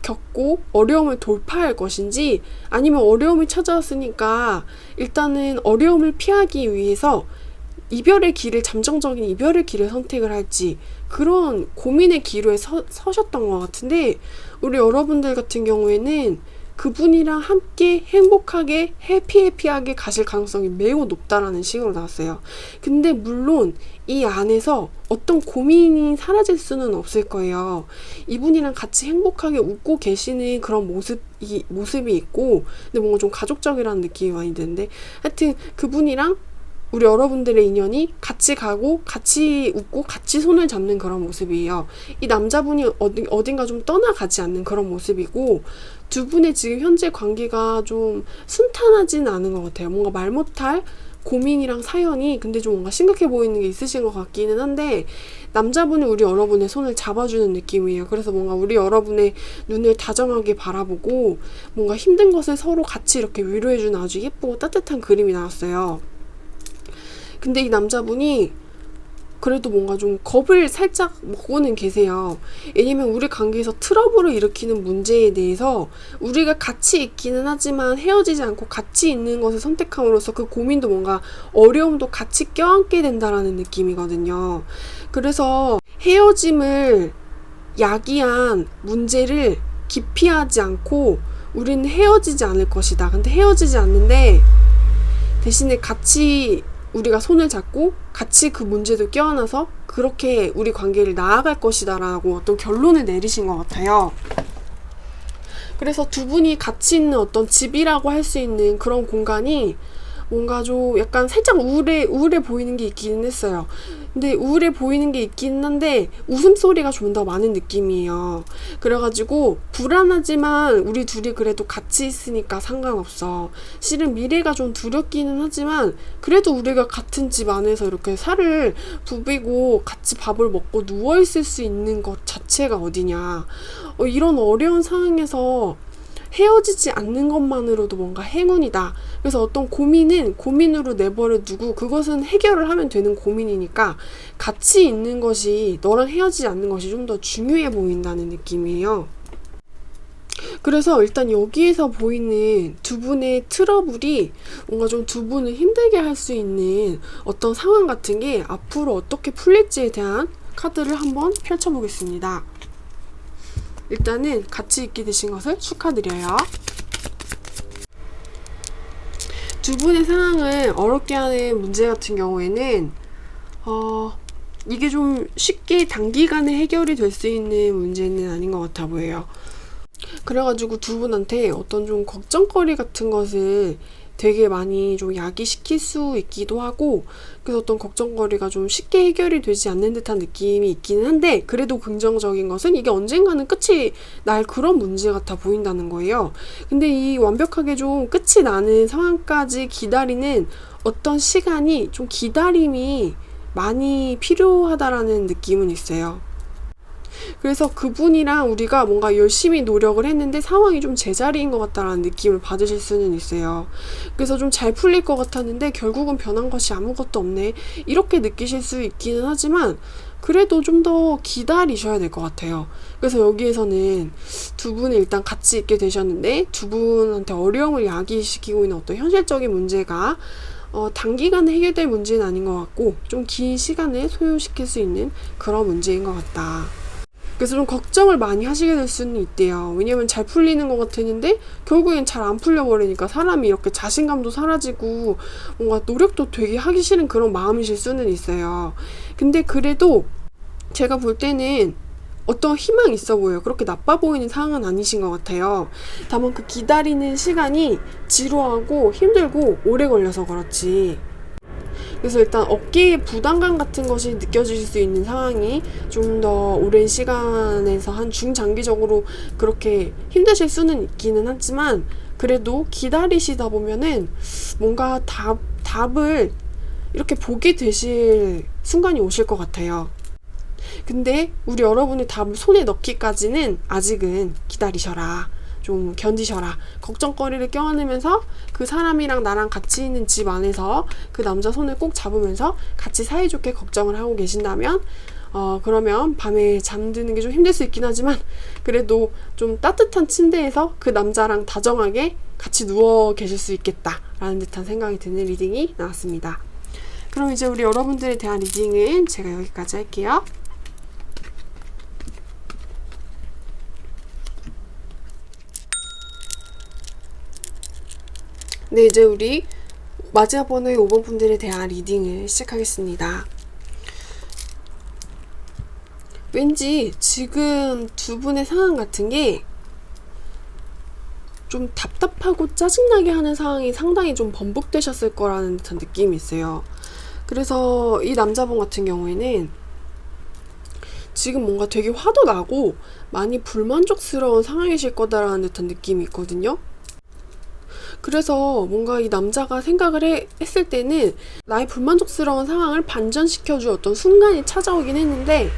겪고 어려움을 돌파할 것인지, 아니면 어려움이 찾아왔으니까 일단은 어려움을 피하기 위해서 잠정적인 이별의 길을 선택을 할지, 그런 고민의 기로에 서셨던 것 같은데, 우리 여러분들 같은 경우에는 그분이랑 함께 행복하게 해피하게 가실 가능성이 매우 높다라는 식으로 나왔어요. 근데 물론 이 안에서 어떤 고민이 사라질 수는 없을 거예요. 이분이랑 같이 행복하게 웃고 계시는 그런 모습이 있고, 근데 뭔가 좀 가족적이라는 느낌이 많이 드는데, 하여튼 그분이랑 우리 여러분들의 인연이 같이 가고 같이 웃고 같이 손을 잡는 그런 모습이에요. 이 남자분이 어딘가 좀 떠나가지 않는 그런 모습이고, 두 분의 지금 현재 관계가 좀 순탄하진 않은 것 같아요. 뭔가 말 못할 고민이랑 사연이 근데 좀 뭔가 심각해 보이는 게 있으신 것 같기는 한데, 남자분이 우리 여러분의 손을 잡아주는 느낌이에요. 그래서 뭔가 우리 여러분의 눈을 다정하게 바라보고 뭔가 힘든 것을 서로 같이 이렇게 위로해주는 아주 예쁘고 따뜻한 그림이 나왔어요. 근데 이 남자분이 그래도 뭔가 좀 겁을 살짝 먹고는 계세요. 왜냐면 우리 관계에서 트러블을 일으키는 문제에 대해서 우리가 같이 있기는 하지만 헤어지지 않고 같이 있는 것을 선택함으로써 그 고민도 뭔가 어려움도 같이 껴안게 된다라는 느낌이거든요. 그래서 헤어짐을 야기한 문제를 기피하지 않고 우리는 헤어지지 않을 것이다. 근데 헤어지지 않는데 대신에 같이 우리가 손을 잡고 같이 그 문제도 껴안아서 그렇게 우리 관계를 나아갈 것이다 라고 어떤 결론을 내리신 것 같아요. 그래서 두 분이 같이 있는 어떤 집이라고 할 수 있는 그런 공간이 뭔가 좀 약간 살짝 우울해 보이는 게 있기는 했어요. 근데 우울해 보이는 게 있기는 한데 웃음소리가 좀 더 많은 느낌이에요. 그래가지고 불안하지만 우리 둘이 그래도 같이 있으니까 상관없어. 실은 미래가 좀 두렵기는 하지만 그래도 우리가 같은 집 안에서 이렇게 살을 부비고 같이 밥을 먹고 누워있을 수 있는 것 자체가 어디냐. 이런 어려운 상황에서 헤어지지 않는 것만으로도 뭔가 행운이다. 그래서 어떤 고민은 고민으로 내버려 두고 그것은 해결을 하면 되는 고민이니까 같이 있는 것이 너랑 헤어지지 않는 것이 좀 더 중요해 보인다는 느낌이에요. 그래서 일단 여기에서 보이는 두 분의 트러블이 뭔가 좀 두 분을 힘들게 할 수 있는 어떤 상황 같은 게 앞으로 어떻게 풀릴지에 대한 카드를 한번 펼쳐보겠습니다. 일단은 같이 있게 되신 것을 축하드려요. 두 분의 상황을 어렵게 하는 문제 같은 경우에는 이게 좀 쉽게 단기간에 해결이 될 수 있는 문제는 아닌 것 같아 보여요. 그래가지고 두 분한테 어떤 좀 걱정거리 같은 것을 되게 많이 좀 야기시킬 수 있기도 하고, 그래서 어떤 걱정거리가 좀 쉽게 해결이 되지 않는 듯한 느낌이 있기는 한데, 그래도 긍정적인 것은 이게 언젠가는 끝이 날 그런 문제 같아 보인다는 거예요. 근데 이 완벽하게 좀 끝이 나는 상황까지 기다리는 어떤 시간이 좀 기다림이 많이 필요하다라는 느낌은 있어요. 그래서 그분이랑 우리가 뭔가 열심히 노력을 했는데 상황이 좀 제자리인 것 같다라는 느낌을 받으실 수는 있어요. 그래서 좀 잘 풀릴 것 같았는데 결국은 변한 것이 아무것도 없네, 이렇게 느끼실 수 있기는 하지만 그래도 좀 더 기다리셔야 될 것 같아요. 그래서 여기에서는 두 분이 일단 같이 있게 되셨는데 두 분한테 어려움을 야기시키고 있는 어떤 현실적인 문제가 단기간에 해결될 문제는 아닌 것 같고 좀 긴 시간을 소요시킬 수 있는 그런 문제인 것 같다. 그래서 좀 걱정을 많이 하시게 될 수는 있대요. 왜냐면 잘 풀리는 것 같았는데 결국엔 잘 안 풀려버리니까 사람이 이렇게 자신감도 사라지고 뭔가 노력도 되게 하기 싫은 그런 마음이실 수는 있어요. 근데 그래도 제가 볼 때는 어떤 희망이 있어 보여요. 그렇게 나빠 보이는 상황은 아니신 것 같아요. 다만 그 기다리는 시간이 지루하고 힘들고 오래 걸려서 그렇지. 그래서 일단 어깨에 부담감 같은 것이 느껴지실 수 있는 상황이 좀 더 오랜 시간에서 한 중장기적으로 그렇게 힘드실 수는 있기는 하지만 그래도 기다리시다 보면은 뭔가 답을 이렇게 보게 되실 순간이 오실 것 같아요. 근데 우리 여러분의 답을 손에 넣기까지는 아직은 기다리셔라. 좀 견디셔라. 걱정거리를 껴안으면서 그 사람이랑 나랑 같이 있는 집 안에서 그 남자 손을 꼭 잡으면서 같이 사이좋게 걱정을 하고 계신다면 그러면 밤에 잠드는 게 좀 힘들 수 있긴 하지만 그래도 좀 따뜻한 침대에서 그 남자랑 다정하게 같이 누워 계실 수 있겠다 라는 듯한 생각이 드는 리딩이 나왔습니다. 그럼 이제 우리 여러분들에 대한 리딩은 제가 여기까지 할게요. 네, 이제 우리 마지막 번호의 5번 분들에 대한 리딩을 시작하겠습니다. 왠지 지금 두 분의 상황 같은 게 좀 답답하고 짜증나게 하는 상황이 상당히 좀 번복되셨을 거라는 듯한 느낌이 있어요. 그래서 이 남자분 같은 경우에는 지금 뭔가 되게 화도 나고 많이 불만족스러운 상황이실 거다라는 듯한 느낌이 있거든요. 그래서 뭔가 이 남자가 생각을 했을 때는 나의 불만족스러운 상황을 반전시켜줄 어떤 순간이 찾아오긴 했는데,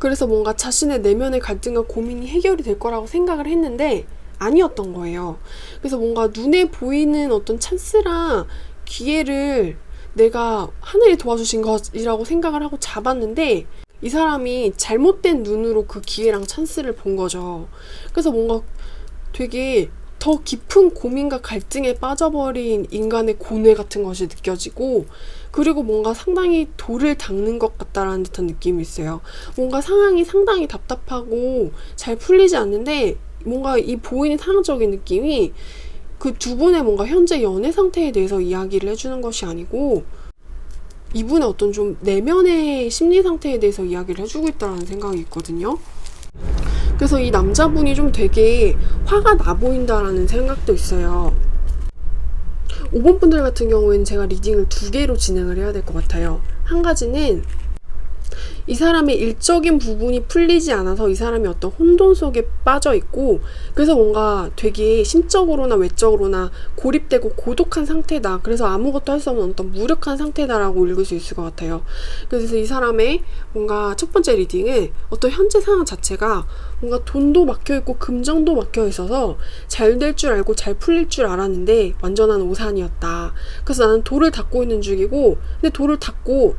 그래서 뭔가 자신의 내면의 갈등과 고민이 해결이 될 거라고 생각을 했는데 아니었던 거예요. 그래서 뭔가 눈에 보이는 어떤 찬스랑 기회를 내가 하늘이 도와주신 것이라고 생각을 하고 잡았는데, 이 사람이 잘못된 눈으로 그 기회랑 찬스를 본 거죠. 그래서 뭔가 되게 더 깊은 고민과 갈등에 빠져버린 인간의 고뇌 같은 것이 느껴지고, 그리고 뭔가 상당히 돌을 닦는 것 같다라는 듯한 느낌이 있어요. 뭔가 상황이 상당히 답답하고 잘 풀리지 않는데, 뭔가 이 보이는 상황적인 느낌이 그 두 분의 뭔가 현재 연애 상태에 대해서 이야기를 해주는 것이 아니고 이분의 어떤 좀 내면의 심리 상태에 대해서 이야기를 해주고 있다는 생각이 있거든요. 그래서 이 남자분이 좀 되게 화가 나 보인다라는 생각도 있어요. 5번 분들 같은 경우에는 제가 리딩을 2개로 진행을 해야 될 것 같아요. 한 가지는 이 사람의 일적인 부분이 풀리지 않아서 이 사람이 어떤 혼돈 속에 빠져 있고, 그래서 뭔가 되게 심적으로나 외적으로나 고립되고 고독한 상태다. 그래서 아무것도 할 수 없는 어떤 무력한 상태다라고 읽을 수 있을 것 같아요. 그래서 이 사람의 뭔가 첫 번째 리딩은 어떤 현재 상황 자체가 뭔가 돈도 막혀있고 금전도 막혀있어서 잘 될 줄 알고 잘 풀릴 줄 알았는데 완전한 오산이었다. 그래서 나는 돌을 닦고 있는 중이고, 근데 돌을 닦고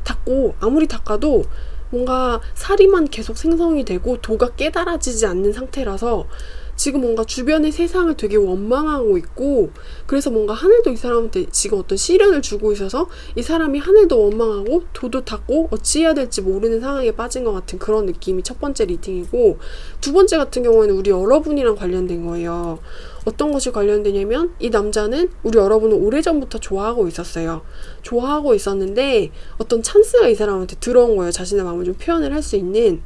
아무리 닦아도 뭔가 사리만 계속 생성이 되고 도가 깨달아지지 않는 상태라서 지금 뭔가 주변의 세상을 되게 원망하고 있고, 그래서 뭔가 하늘도 이 사람한테 지금 어떤 시련을 주고 있어서 이 사람이 하늘도 원망하고 도도 닦고 어찌해야 될지 모르는 상황에 빠진 것 같은 그런 느낌이 첫 번째 리딩이고, 두 번째 같은 경우에는 우리 여러분이랑 관련된 거예요. 어떤 것이 관련되냐면 이 남자는 우리 여러분을 오래전부터 좋아하고 있었어요. 좋아하고 있었는데 어떤 찬스가 이 사람한테 들어온 거예요. 자신의 마음을 좀 표현을 할 수 있는.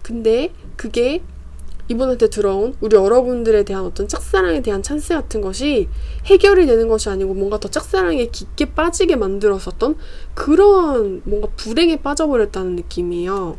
근데 그게 이분한테 들어온 우리 여러분들에 대한 어떤 짝사랑에 대한 찬스 같은 것이 해결이 되는 것이 아니고 뭔가 더 짝사랑에 깊게 빠지게 만들었었던 그런 뭔가 불행에 빠져버렸다는 느낌이에요.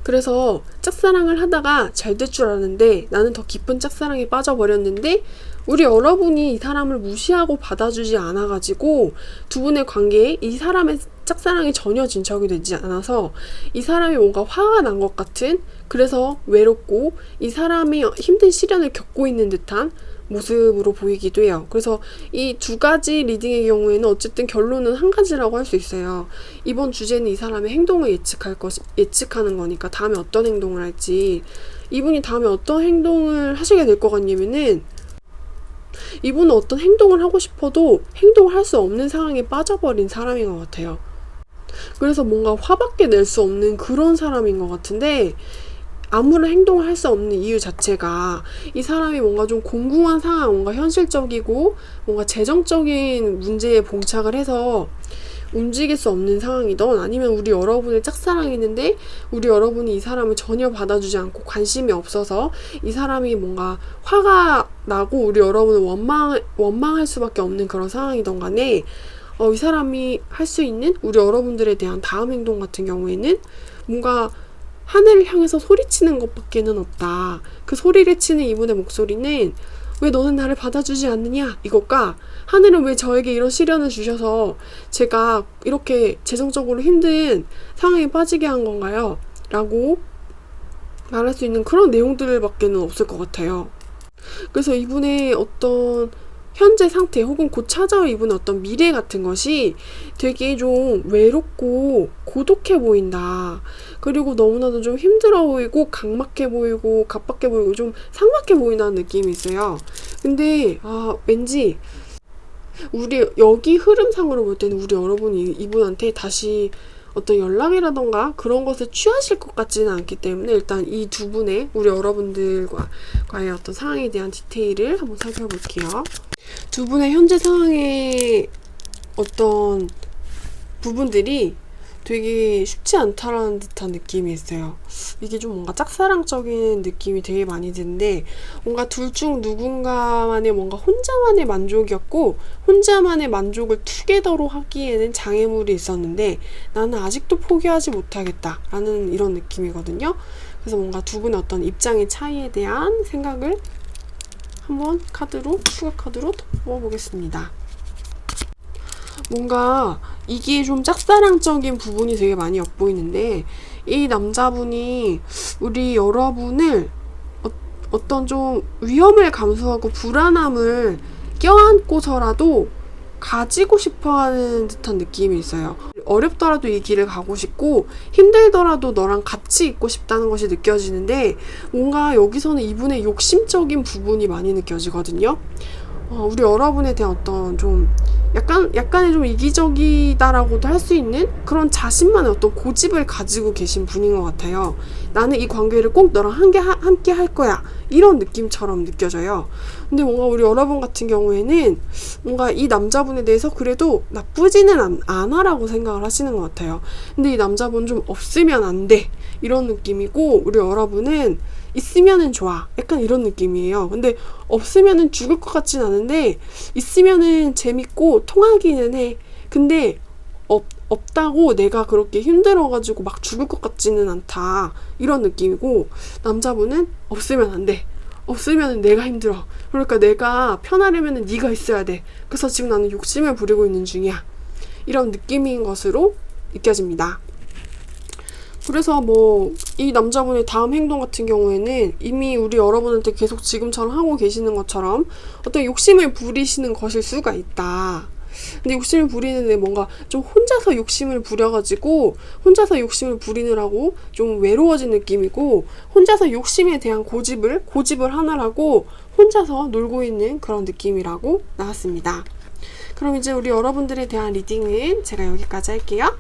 그래서 짝사랑을 하다가 잘 될 줄 알았는데 나는 더 깊은 짝사랑에 빠져버렸는데, 우리 여러분이 이 사람을 무시하고 받아주지 않아가지고 두 분의 관계에 이 사람의 짝사랑이 전혀 진척이 되지 않아서 이 사람이 뭔가 화가 난 것 같은, 그래서 외롭고 이 사람이 힘든 시련을 겪고 있는 듯한 모습으로 보이기도 해요. 그래서 이 두 가지 리딩의 경우에는 어쨌든 결론은 한 가지라고 할 수 있어요. 이번 주제는 이 사람의 행동을 예측하는 거니까 다음에 어떤 행동을 할지, 이분이 다음에 어떤 행동을 하시게 될 것 같냐면은 이분은 어떤 행동을 하고 싶어도 행동을 할 수 없는 상황에 빠져버린 사람인 것 같아요. 그래서 뭔가 화밖에 낼 수 없는 그런 사람인 것 같은데, 아무런 행동을 할 수 없는 이유 자체가 이 사람이 뭔가 좀 공공한 상황, 뭔가 현실적이고 뭔가 재정적인 문제에 봉착을 해서 움직일 수 없는 상황이던, 아니면 우리 여러분의 짝사랑이있는데 우리 여러분이 이 사람을 전혀 받아주지 않고 관심이 없어서 이 사람이 뭔가 화가 나고 우리 여러분을 원망할 수밖에 없는 그런 상황이던 간에 이 사람이 할 수 있는 우리 여러분들에 대한 다음 행동 같은 경우에는 뭔가 하늘을 향해서 소리치는 것밖에는 없다. 그 소리를 치는 이분의 목소리는 왜 너는 나를 받아주지 않느냐 이것과 하늘은 왜 저에게 이런 시련을 주셔서 제가 이렇게 재정적으로 힘든 상황에 빠지게 한 건가요? 라고 말할 수 있는 그런 내용들밖에는 없을 것 같아요. 그래서 이분의 어떤 현재 상태 혹은 곧 찾아올 이분의 어떤 미래 같은 것이 되게 좀 외롭고 고독해 보인다. 그리고 너무나도 좀 힘들어 보이고 각막해 보이고 갑박해 보이고 좀 삭막해 보인다는 느낌이 있어요. 근데 왠지 우리 여기 흐름상으로 볼 때는 우리 여러분이 이분한테 다시 어떤 연락이라던가 그런 것을 취하실 것 같지는 않기 때문에 일단 이 두 분의 우리 여러분들과의 어떤 상황에 대한 디테일을 한번 살펴볼게요. 두 분의 현재 상황의 어떤 부분들이 되게 쉽지 않다라는 듯한 느낌이 있어요. 이게 좀 뭔가 짝사랑적인 느낌이 되게 많이 드는데, 뭔가 둘 중 누군가만의 뭔가 혼자만의 만족이었고, 혼자만의 만족을 투게더로 하기에는 장애물이 있었는데 나는 아직도 포기하지 못하겠다 라는 이런 느낌이거든요. 그래서 뭔가 두 분의 어떤 입장의 차이에 대한 생각을 한번 추가 카드로 뽑아보겠습니다. 뭔가 이게 좀 짝사랑적인 부분이 되게 많이 엿보이는데, 이 남자분이 우리 여러분을 어떤 좀 위험을 감수하고 불안함을 껴안고서라도 가지고 싶어하는 듯한 느낌이 있어요. 어렵더라도 이 길을 가고 싶고 힘들더라도 너랑 같이 있고 싶다는 것이 느껴지는데, 뭔가 여기서는 이분의 욕심적인 부분이 많이 느껴지거든요. 우리 여러분에 대한 어떤 좀 약간의 좀 이기적이다라고도 할 수 있는 그런 자신만의 어떤 고집을 가지고 계신 분인 것 같아요. 나는 이 관계를 꼭 너랑 함께 할 거야, 이런 느낌처럼 느껴져요. 근데 뭔가 우리 여러분 같은 경우에는 뭔가 이 남자분에 대해서 그래도 나쁘지는 않아라고 생각을 하시는 것 같아요. 근데 이 남자분 좀 없으면 안 돼, 이런 느낌이고, 우리 여러분은 있으면은 좋아, 약간 이런 느낌이에요. 근데 없으면은 죽을 것 같진 않은데 있으면은 재밌고 통하기는 해. 근데 없다고 내가 그렇게 힘들어가지고 막 죽을 것 같지는 않다, 이런 느낌이고, 남자분은 없으면 안 돼, 없으면 내가 힘들어, 그러니까 내가 편하려면 네가 있어야 돼, 그래서 지금 나는 욕심을 부리고 있는 중이야, 이런 느낌인 것으로 느껴집니다. 그래서 이 남자분의 다음 행동 같은 경우에는 이미 우리 여러분한테 계속 지금처럼 하고 계시는 것처럼 어떤 욕심을 부리시는 것일 수가 있다. 근데 욕심을 부리는데 뭔가 좀 혼자서 욕심을 부려가지고 혼자서 욕심을 부리느라고 좀 외로워진 느낌이고, 혼자서 욕심에 대한 고집을 하느라고 혼자서 놀고 있는 그런 느낌이라고 나왔습니다. 그럼 이제 우리 여러분들에 대한 리딩은 제가 여기까지 할게요.